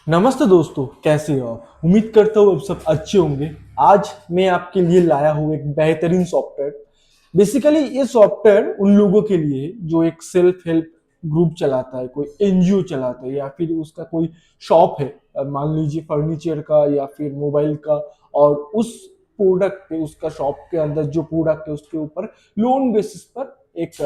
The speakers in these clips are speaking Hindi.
नमस्ते दोस्तों, कैसे हो आप? उम्मीद करता हूँ आप सब अच्छे होंगे। आज मैं आपके लिए लाया हूँ एक बेहतरीन सॉफ्टवेयर। बेसिकली ये सॉफ्टवेयर उन लोगों के लिए है जो एक सेल्फ हेल्प ग्रुप चलाता है, कोई एनजीओ चलाता है या फिर उसका कोई शॉप है। मान लीजिए फर्नीचर का या फिर मोबाइल का। और उस प्रोडक्ट पे, उसका शॉप के अंदर जो प्रोडक्ट है उसके ऊपर लोन बेसिस पर एक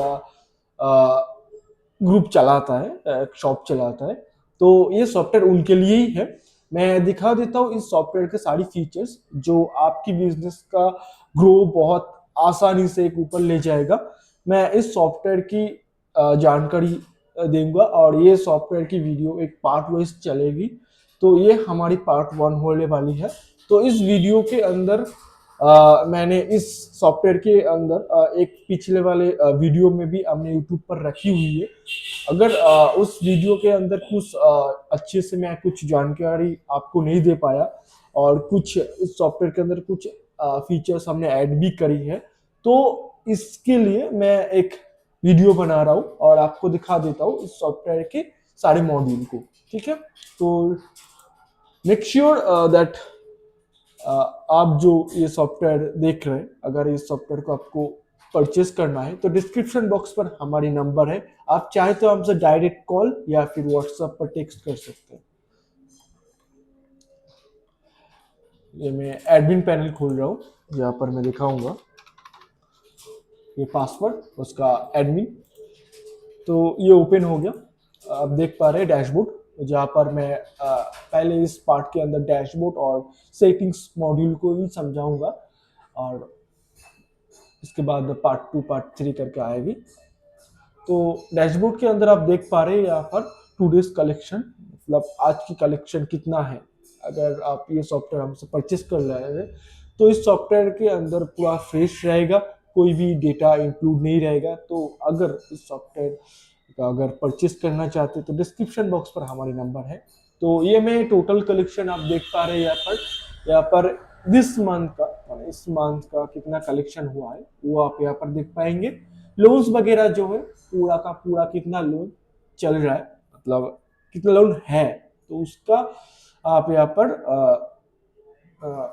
ग्रुप चलाता है, शॉप चलाता है। तो ये सॉफ्टवेयर उनके लिए ही है। मैं दिखा देता हूँ इस सॉफ्टवेयर के सारी फीचर्स जो आपकी बिजनेस का ग्रो बहुत आसानी से एक ऊपर ले जाएगा। मैं इस सॉफ्टवेयर की जानकारी दूंगा और ये सॉफ्टवेयर की वीडियो एक पार्ट वाइज चलेगी। तो ये हमारी पार्ट वन होने वाली है। तो इस वीडियो के अंदर मैंने इस सॉफ्टवेयर के अंदर एक पिछले वाले वीडियो में भी हमने यूट्यूब पर रखी हुई है। अगर उस वीडियो के अंदर कुछ अच्छे से मैं कुछ जानकारी आपको नहीं दे पाया और कुछ इस सॉफ्टवेयर के अंदर कुछ फीचर्स हमने ऐड भी करी है, तो इसके लिए मैं एक वीडियो बना रहा हूँ और आपको दिखा देता हूँ इस सॉफ्टवेयर के सारे मॉड्यूल को। ठीक है, तो मेक श्योर दैट आप जो ये सॉफ्टवेयर देख रहे हैं, अगर इस सॉफ्टवेयर को आपको परचेस करना है तो डिस्क्रिप्शन बॉक्स पर हमारी नंबर है। आप चाहे तो हमसे डायरेक्ट कॉल या फिर व्हाट्सएप पर टेक्स्ट कर सकते हैं। ये मैं एडमिन पैनल खोल रहा हूँ, यहाँ पर मैं दिखाऊंगा ये पासवर्ड उसका एडमिन। तो ये ओपन हो गया। आप देख पा रहे हैं डैशबोर्ड, जहाँ पर मैं पहले इस पार्ट के अंदर डैशबोर्ड और सेटिंग्स मॉड्यूल को ही समझाऊंगा और इसके बाद पार्ट टू पार्ट थ्री करके आएगी। तो डैशबोर्ड के अंदर आप देख पा रहे हैं यहाँ पर टूडेज कलेक्शन, मतलब आज की कलेक्शन कितना है। अगर आप ये सॉफ्टवेयर हमसे परचेस कर रहे हैं तो इस सॉफ्टवेयर के अंदर पूरा फ्रेश रहेगा, कोई भी डेटा इंक्लूड नहीं रहेगा। तो अगर इस सॉफ्टवेयर का अगर परचेस करना चाहते हैं तो डिस्क्रिप्शन बॉक्स पर हमारी नंबर है। तो ये मैं टोटल कलेक्शन आप देख पा रहे हैं यहाँ पर दिस मंथ का, इस मंथ का कितना कलेक्शन हुआ है वो आप यहाँ पर देख पाएंगे। लोन्स वगैरह जो है, पूरा का पूरा कितना लोन चल रहा है, मतलब कितना लोन है, तो उसका आप यहाँ पर आ,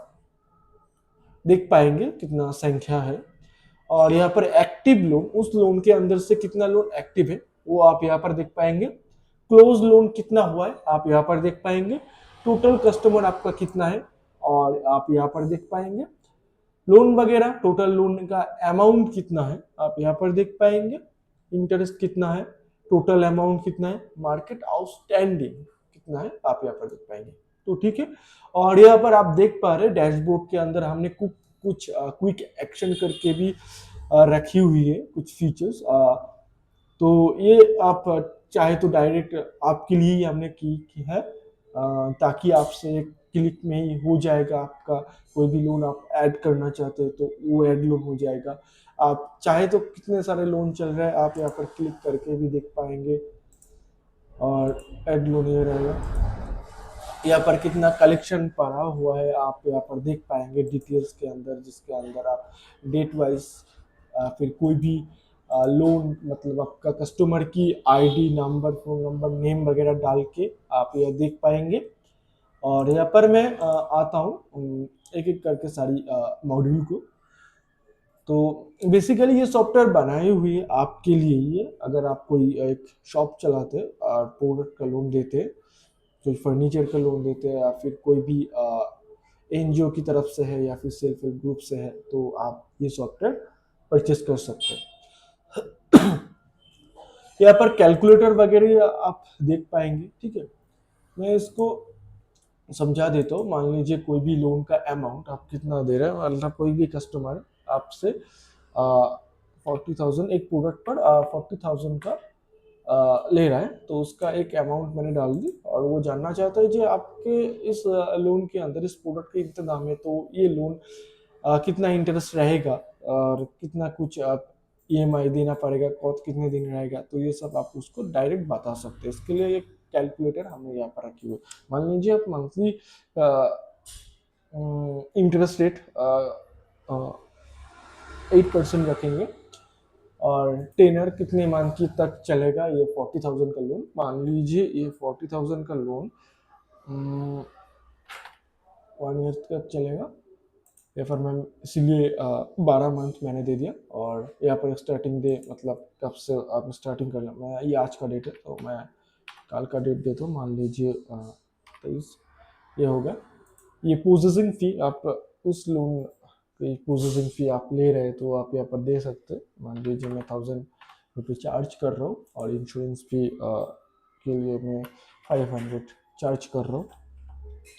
देख पाएंगे कितना संख्या है। और यहाँ पर एक्टिव लोन, उस लोन के अंदर से कितना लोन एक्टिव है वो आप यहाँ पर देख पाएंगे। क्लोज लोन कितना हुआ है आप यहाँ पर देख पाएंगे। टोटल कस्टमर आपका कितना है और आप यहाँ पर देख पाएंगे। लोन वगैरह टोटल लोन का अमाउंट कितना है आप यहाँ पर देख पाएंगे। इंटरेस्ट कितना है, टोटल अमाउंट कितना है, मार्केट आउटस्टैंडिंग कितना है आप यहाँ पर देख पाएंगे। तो ठीक है, और यहाँ पर आप देख पा रहे हैं डैशबोर्ड के अंदर हमने कुछ क्विक एक्शन करके भी रखी हुई है कुछ फीचर्स। तो ये आप चाहे तो डायरेक्ट आपके लिए ही हमने की है, ताकि आपसे एक क्लिक में ही हो जाएगा आपका। कोई भी लोन आप ऐड करना चाहते हैं तो वो ऐड लोन हो जाएगा। आप चाहे तो कितने सारे लोन चल रहे हैं आप यहाँ पर क्लिक करके भी देख पाएंगे और ऐड लोन ये रहेगा। यहाँ पर कितना कलेक्शन पड़ा हुआ है आप यहाँ पर देख पाएंगे डिटेल्स के अंदर, जिसके अंदर आप डेट वाइज फिर कोई भी लोन, मतलब आपका कस्टमर की ID number, phone number, name वगैरह डाल के आप यह देख पाएंगे। और यहाँ पर मैं आता हूँ एक एक करके सारी मॉड्यूल को। तो बेसिकली ये सॉफ्टवेयर बनाई हुई है आपके लिए ही है। अगर आप कोई एक शॉप चलाते हैं और प्रोडक्ट का लोन देते हैं, कोई फर्नीचर का लोन देते हैं या फिर कोई भी एनजीओ की तरफ से है या फिर सेल्फ हेल्प ग्रुप से है, तो आप ये सॉफ्टवेयर परचेस कर सकते हैं। यहाँ पर कैलकुलेटर वगैरह आप देख पाएंगे। ठीक है, मैं इसको समझा देता हूँ। मान लीजिए कोई भी लोन का अमाउंट आप कितना दे रहे हैं, मतलब कोई भी कस्टमर आपसे 40,000 एक प्रोडक्ट पर 40,000 का ले रहा है, तो उसका एक अमाउंट मैंने डाल दी और वो जानना चाहता है जो आपके इस लोन के अंदर इस प्रोडक्ट के इतना दाम है, तो ये लोन कितना इंटरेस्ट रहेगा और कितना कुछ आप ईएमआई देना पड़ेगा, कौन कितने दिन रहेगा, तो ये सब आप उसको डायरेक्ट बता सकते हैं। इसके लिए एक कैलकुलेटर हमने यहाँ पर रखी हुई। मान लीजिए आप मंथली इंटरेस्ट रेट 8% रखेंगे और टेनर कितने मंथ की तक चलेगा, ये 40,000 का लोन मान लीजिए। ये 40,000 का लोन 1 ईयर तक चलेगा, या फिर मैं इसीलिए 12 मंथ मैंने दे दिया। और यहाँ पर स्टार्टिंग डे मतलब कब से आप स्टार्टिंग करना, मैं ये आज का डेट है तो मैं कल का डेट देता हूँ, मान लीजिए 23, ये होगा। ये प्रोसेसिंग फी आप उस लोन की प्रोसेसिंग फी आप ले रहे हैं तो आप यहाँ पर दे सकते हैं। मान लीजिए मैं 1000 रुपये चार्ज कर रहा हूँ और इंश्योरेंस फी के लिए मैं 500 चार्ज कर रहा हूँ।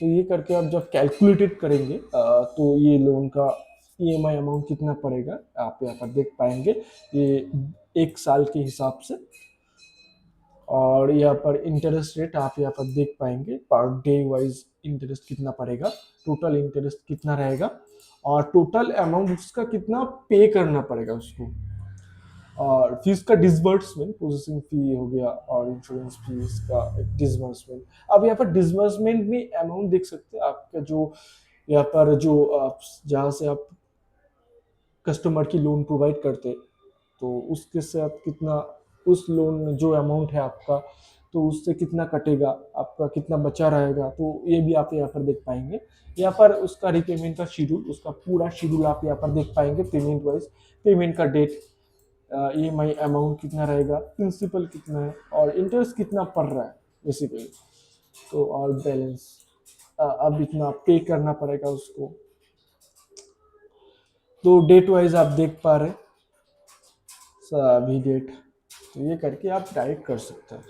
तो ये करके आप जब कैलकुलेटेड करेंगे तो ये लोन का ईएमआई अमाउंट कितना पड़ेगा आप यहाँ पर देख पाएंगे, ये 1 साल के हिसाब से। और यहाँ पर इंटरेस्ट रेट आप यहाँ पर देख पाएंगे, पर डे वाइज इंटरेस्ट कितना पड़ेगा, टोटल इंटरेस्ट कितना रहेगा, और टोटल अमाउंट उसका कितना पे करना पड़ेगा उसको। और फीस का डिसबर्समेंट, प्रोसेसिंग फी हो गया और इंश्योरेंस फीस का एक डिसबर्समेंट। अब यहाँ पर डिसबर्समेंट में अमाउंट देख सकते हैं आपका, जो यहाँ पर जो आप जहाँ से आप कस्टमर की लोन प्रोवाइड करते, तो उसके से आप कितना, उस लोन जो अमाउंट है आपका, तो उससे कितना कटेगा, आपका कितना बचा रहेगा, तो ये भी आप यहाँ पर देख पाएंगे। यहाँ पर उसका रिपेमेंट का शेड्यूल, उसका पूरा शेड्यूल आप यहाँ पर देख पाएंगे, पेमेंट वाइज, पेमेंट का डेट, ईएमआई अमाउंट कितना रहेगा, प्रिंसिपल कितना है और इंटरेस्ट कितना पड़ रहा है बेसिकली। तो और बैलेंस अब इतना पे करना पड़ेगा उसको। तो डेट वाइज आप देख पा रहे अभी डेट, तो ये करके आप डायरेक्ट कर सकते हैं।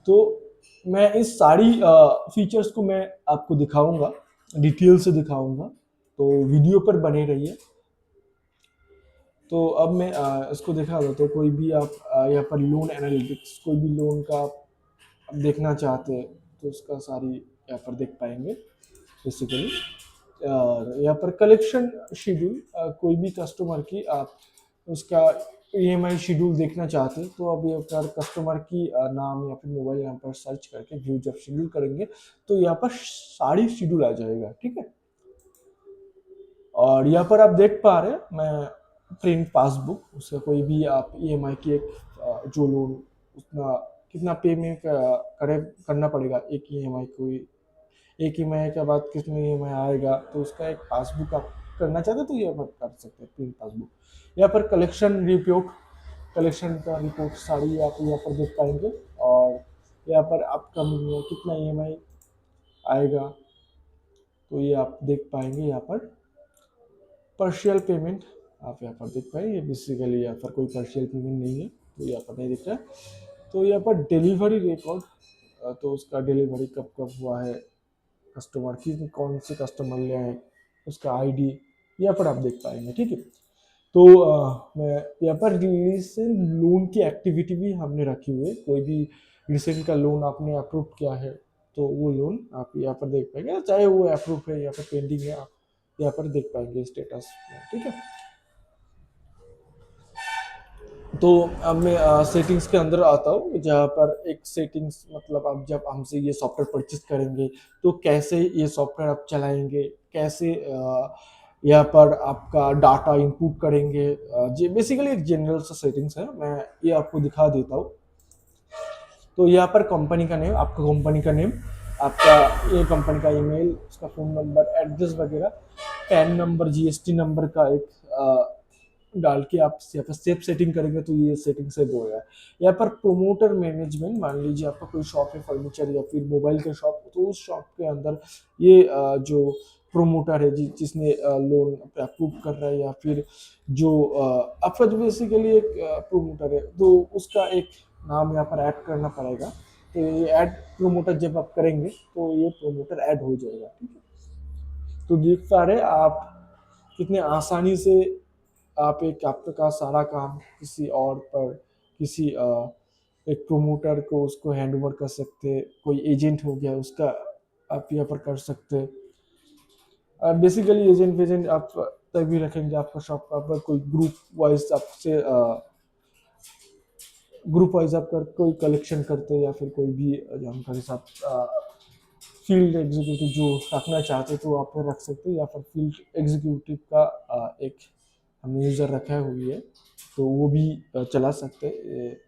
तो मैं इस सारी फीचर्स को मैं आपको दिखाऊंगा, डिटेल से दिखाऊंगा, तो वीडियो पर बने रहिए। तो अब मैं इसको दिखा देता हूँ। कोई भी आप यहाँ पर लोन एनालिटिक्स, कोई भी लोन का आप देखना चाहते हैं तो उसका सारी यहाँ पर देख पाएंगे बेसिकली। और यहाँ पर कलेक्शन शेड्यूल, कोई भी कस्टमर की आप उसका ईएमआई शेड्यूल देखना चाहते हैं तो अब यहाँ पर कस्टमर की नाम या फिर मोबाइल नंबर सर्च करके व्यू जब शेड्यूल करेंगे तो यहाँ पर सारी शेड्यूल आ जाएगा, ठीक है। और यहाँ पर आप देख पा रहे हैं मैं प्रिंट पासबुक, उसका कोई भी आप ईएमआई की एक जो लोन उतना कितना पेमेंट करना पड़ेगा एक ईएमआई को, एक ईएमआई के बाद कितना ईएमआई आएगा, तो उसका एक पासबुक आप करना चाहते तो ये पर कर सकते हैं प्रिंट पासबुक। यहाँ पर कलेक्शन रिपोर्ट, कलेक्शन का रिपोर्ट सारी आप यहाँ पर देख पाएंगे। और यहाँ पर अपकमिंग में कितना ईएमआई आएगा तो ये आप देख पाएंगे। यहाँ पर पार्शियल पेमेंट आप यहाँ पर देख पाएंगे, ये बेसिकली यहाँ पर कोई पार्शियल पेमेंट नहीं है तो यहाँ पर नहीं दिख रहा है। तो यहाँ पर डिलीवरी रिकॉर्ड, तो उसका डिलीवरी कब कब हुआ है, कस्टमर की कौन से कस्टमर ले आए, उसका आईडी यहाँ पर आप देख पाएंगे, ठीक है। तो मैं यहाँ पर रिसेंट लोन की एक्टिविटी भी हमने रखी हुई है, कोई भी रिसेंट का लोन आपने अप्रूव किया है तो वो लोन आप यहाँ पर देख पाएंगे, चाहे वो अप्रूव है या फिर पेंडिंग है, आप यहाँ पर देख पाएंगे स्टेटस, ठीक है। तो अब मैं सेटिंग्स के अंदर आता हूँ, जहाँ पर एक सेटिंग्स मतलब आप जब हमसे ये सॉफ्टवेयर परचेज करेंगे तो कैसे ये सॉफ्टवेयर आप चलाएंगे, कैसे यहाँ पर आपका डाटा इनपुट करेंगे, ये बेसिकली एक जनरल सा सेटिंग्स है, मैं ये आपको दिखा देता हूँ। तो यहाँ पर कंपनी का नेम, आपका कंपनी का नेम, आपका ये कंपनी का ईमेल, उसका फ़ोन नंबर, एड्रेस वगैरह, पैन नंबर, जीएसटी नंबर का एक डाल के आप यहाँ पर सेफ सेटिंग करेंगे तो ये सेटिंग सेव होगा। यहाँ पर प्रोमोटर मैनेजमेंट, मान लीजिए आपका कोई शॉप है फर्नीचर या फिर मोबाइल का शॉप, तो उस शॉप के अंदर ये जो प्रोमोटर है जिसने लोन अप्रूव कर रहा है, या फिर जो आपका जो बेसिकली एक प्रोमोटर है तो उसका एक नाम यहाँ पर ऐड करना पड़ेगा। तो ये ऐड प्रोमोटर जब आप करेंगे तो ये प्रोमोटर ऐड हो जाएगा, ठीक है। तो देख पा रहे आप कितने आसानी से आप एक आपका सारा काम किसी और पर, किसी एक प्रोमोटर को उसको हैंड ओवर कर सकते, कोई एजेंट हो गया उसका आप यहाँ पर कर सकते। बेसिकली एजेंट वेजेंट आप तभी रखेंगे आपका शॉप पर, कोई ग्रुप वाइज आपसे ग्रुप वाइज आप कर कोई कलेक्शन करते या फिर कोई भी जानकारी साथ फील्ड एग्जीक्यूटिव जो रखना चाहते तो आप रख सकते हो, या फिर फील्ड एग्जीक्यूटिव का एक हमने यूज़र रखा हुई है तो वो भी चला सकते,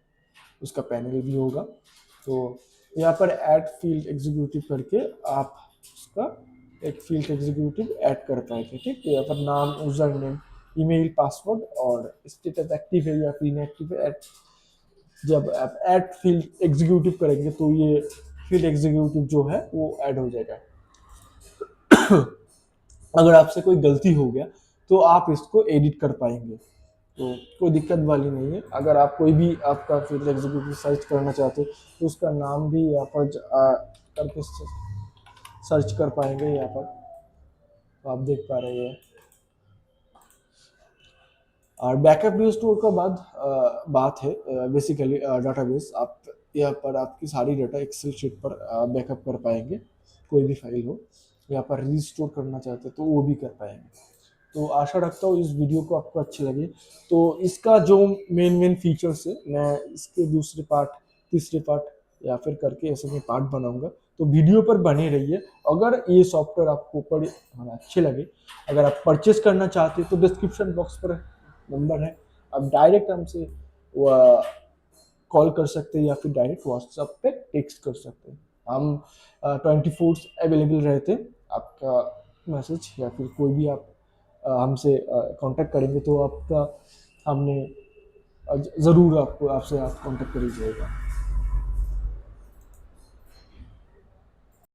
उसका पैनल भी होगा। तो यहाँ पर ऐड फील्ड एग्जीक्यूटिव करके आप उसका एक फील्ड एग्जीक्यूटिव ऐड कर पाएंगे। ठीक है, यहाँ पर नाम, यूजर नेम, ईमेल, पासवर्ड और स्टेटस एक्टिव है या फिर इनएक्टिव है। जब आप ऐड फील्ड एग्जीक्यूटिव करेंगे तो ये फील्ड एग्जीक्यूटिव जो है वो ऐड हो जाएगा। अगर आपसे कोई गलती हो गया तो आप इसको एडिट कर पाएंगे, तो कोई दिक्कत वाली नहीं है। अगर आप कोई भी आपका फील्ड एग्जीक्यूटिव सर्च करना चाहते हो तो उसका नाम भी यहाँ पर करके सर्च कर पाएंगे। यहाँ पर तो आप देख पा रहे हैं। और बैकअप रिस्टोर का बाद बात है बेसिकली डाटाबेस। आप यहाँ पर आपकी सारी डाटा एक्सेल शीट पर बैकअप कर पाएंगे। कोई भी फाइल हो यहाँ पर रिस्टोर करना चाहते तो वो भी कर पाएंगे। तो आशा रखता हूँ इस वीडियो को आपको अच्छे लगे। तो इसका जो मेन फीचर्स है मैं इसके दूसरे पार्ट, तीसरे पार्ट या फिर करके ऐसे में पार्ट बनाऊंगा। तो वीडियो पर बने रहिए। अगर ये सॉफ्टवेयर आपको अच्छे लगे, अगर आप परचेस करना चाहते हो तो डिस्क्रिप्शन बॉक्स पर नंबर है, आप डायरेक्ट हमसे कॉल कर सकते हैं या फिर डायरेक्ट व्हाट्सएप पे टेक्स्ट कर सकते हैं। हम 24 अवेलेबल रहते हैं। आपका मैसेज या फिर कोई भी आप हमसे कांटेक्ट करेंगे तो आपका हमने ज़रूर आपको आपसे कांटेक्ट कर ही जाएगा।